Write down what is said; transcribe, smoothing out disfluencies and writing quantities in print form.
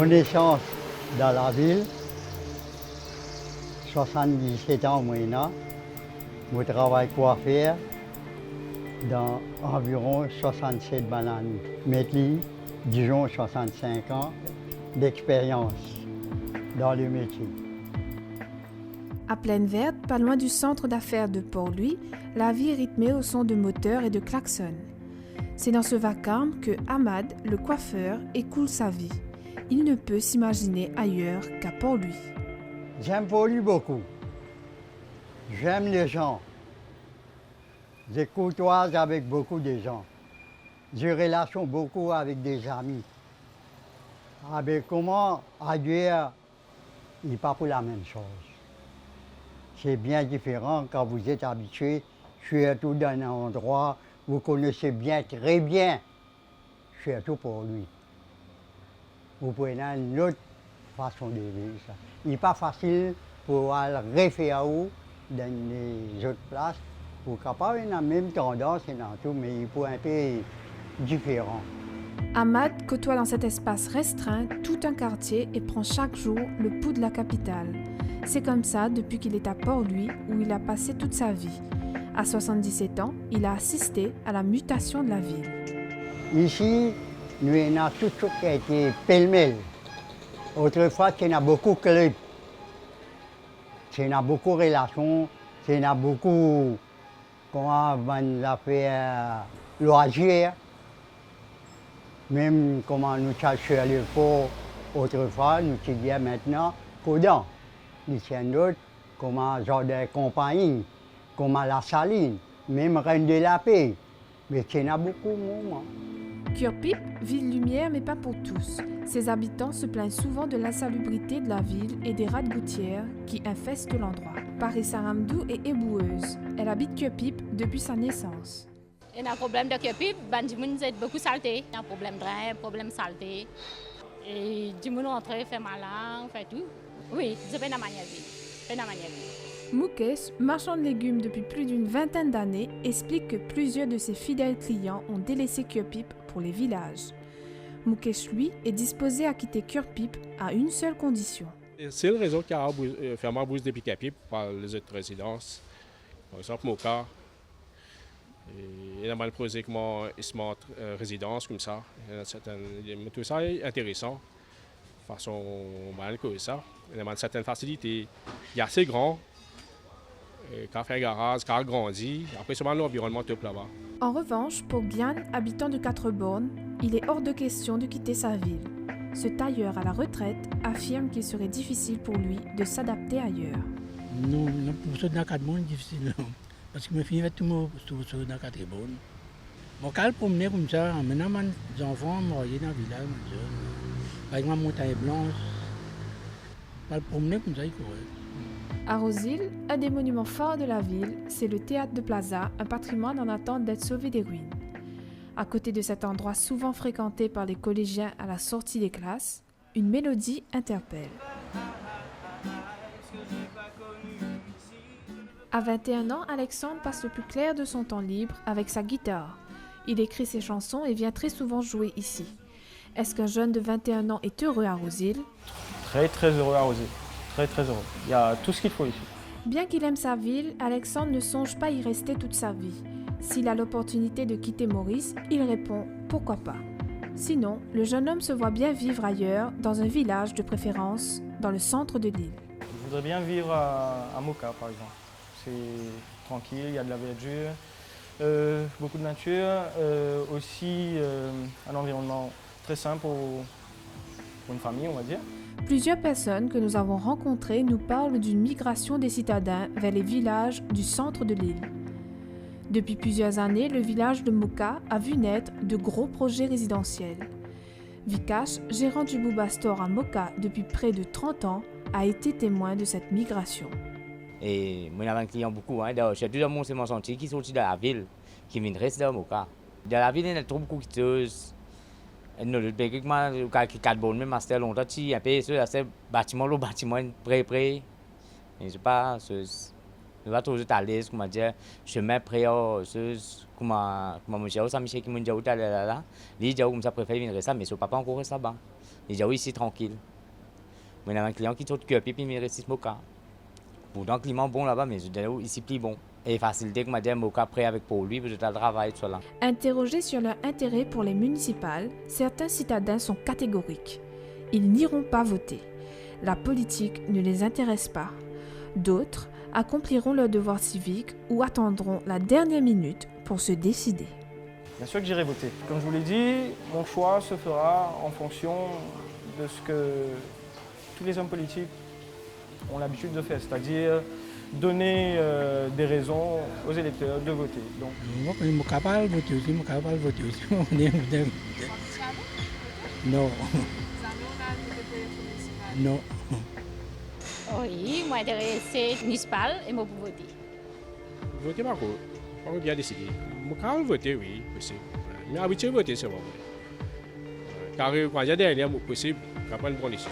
Mon naissance dans la ville, 77 ans maintenant. Je travaille coiffeur dans environ 67 bananes. Maintenant, disons 65 ans d'expérience dans le métier. À Plaine Verte, pas loin du centre d'affaires de Port-Louis, la vie est rythmée au son de moteurs et de klaxons. C'est dans ce vacarme que Ahmad, le coiffeur, écoule sa vie. Il ne peut s'imaginer ailleurs qu'à Port-Louis. J'aime Port-Louis beaucoup. J'aime les gens. Je côtoie avec beaucoup de gens. J'ai relation beaucoup avec des amis. Avec comment ailleurs, il n'est pas pour la même chose. C'est bien différent quand vous êtes habitué, surtout dans un endroit où vous connaissez bien, très bien, surtout pour lui. Vous prenez une autre façon de vivre. Ça. Il n'est pas facile pour aller refaire dans les autres places. Pour capable la même tendance et dans tout, mais il faut un peu différent. Ahmad côtoie dans cet espace restreint tout un quartier et prend chaque jour le pouls de la capitale. C'est comme ça depuis qu'il est à Port-Louis où il a passé toute sa vie. À 77 ans, il a assisté à la mutation de la ville. Ici, nous avons tout ce qui a été pêle-mêle. Autrefois, il y a beaucoup de clubs. Il y a beaucoup de relations, il y a beaucoup de affaires loisirs. Même comment nous cherchons le fort autrefois, nous disons maintenant, Codan. Nous sommes d'autres, comment jardin compagnie, comment la Saline, même Reine de la Paix. Mais il y en a beaucoup de moments. Curepipe, ville lumière mais pas pour tous. Ses habitants se plaignent souvent de l'insalubrité de la ville et des rats de gouttière qui infestent l'endroit. Paris Saramdou est éboueuse. Elle habite Curepipe depuis sa naissance. Il y a un problème de Curepipe, du monde c'est beaucoup saleté. Il y a un problème de drain, problème de saleté. Et du monde entre fait malin, fait tout. Oui, c'est pas la manière de vivre. Moukes, marchand de légumes depuis plus d'une vingtaine d'années, explique que plusieurs de ses fidèles clients ont délaissé Curepipe pour les villages. Moukes, lui, est disposé à quitter Curepipe à une seule condition. C'est le réseau qui a fermé la bourse depuis Curepipe par les autres résidences. Par exemple, Moka. Il y a mal projet comme smart résidence comme ça. Tout ça est intéressant. De façon mal que ça. Il y a certaines facilités. Il est assez grand. Quand fait un garage, quand grandit, après seulement l'environnement top là-bas. En revanche, pour Gian, habitant de Quatre-Bornes, il est hors de question de quitter sa ville. Ce tailleur à la retraite affirme qu'il serait difficile pour lui de s'adapter ailleurs. Non, pour ceux dans Quatre-Bornes, difficile. Parce que je finis tout dans Quatre-Bornes. Je me promener comme ça, maintenant mes enfants mariés dans le village. Par exemple, Montagne Blanche. Je me promener comme ça, il correct. À Rosil, un des monuments forts de la ville, c'est le théâtre de Plaza, un patrimoine en attente d'être sauvé des ruines. À côté de cet endroit souvent fréquenté par les collégiens à la sortie des classes, une mélodie interpelle. À 21 ans, Alexandre passe le plus clair de son temps libre avec sa guitare. Il écrit ses chansons et vient très souvent jouer ici. Est-ce qu'un jeune de 21 ans est heureux à Rosil ? Très très heureux à Rosil. Très très heureux. Il y a tout ce qu'il faut ici. Bien qu'il aime sa ville, Alexandre ne songe pas y rester toute sa vie. S'il a l'opportunité de quitter Maurice, il répond « pourquoi pas ». Sinon, le jeune homme se voit bien vivre ailleurs, dans un village de préférence, dans le centre de l'île. Je voudrais bien vivre à Moka par exemple. C'est tranquille, il y a de la verdure, beaucoup de nature, aussi un environnement très simple pour une famille, on va dire. Plusieurs personnes que nous avons rencontrées nous parlent d'une migration des citadins vers les villages du centre de l'île. Depuis plusieurs années, le village de Moka a vu naître de gros projets résidentiels. Vikash, gérant du Bouba Store à Moka depuis près de 30 ans, a été témoin de cette migration. Et moi, j'ai un client beaucoup. J'ai tout le monde c'est mon sentier qui sortit de la ville, qui vient rester à Moka. Dans la ville, il y a trop beaucoup de choses. Nous, le pays, qui quatre bonnes, même à longtemps, un peu, c'est bâtiment, le bâtiment près. Et je sais pas, Nous va toujours à l'aise, comment dire, chemin prêt, comment mon cher, ça Michel qui m'a dit où t'allais là, il dit comme ça préfère venir ça, mais son papa encore reste là-bas. Il dit ici tranquille. Mais il y a un client qui saute que puis il reste ici Moka. Pourtant le climat bon là-bas, mais je dis ici plus bon. Et facilité que m'a dit Moka prêt avec pour lui, parce que le travail tout là. Interrogés sur leur intérêt pour les municipales, certains citadins sont catégoriques. Ils n'iront pas voter. La politique ne les intéresse pas. D'autres accompliront leur devoir civique ou attendront la dernière minute pour se décider. Bien sûr que j'irai voter. Comme je vous l'ai dit, mon choix se fera en fonction de ce que tous les hommes politiques ont l'habitude de faire, c'est-à-dire donner des raisons aux électeurs de voter. Donc, moi, je suis capable de voter aussi, Non. Non. Oui, moi intéressé municipal et moi pour voter. Voter par contre, on bien décidé. Moi, voter, oui, possible. Mais habitué à voter, c'est bon. Car quand il y a des dernières possibles, on prend une bonne décision.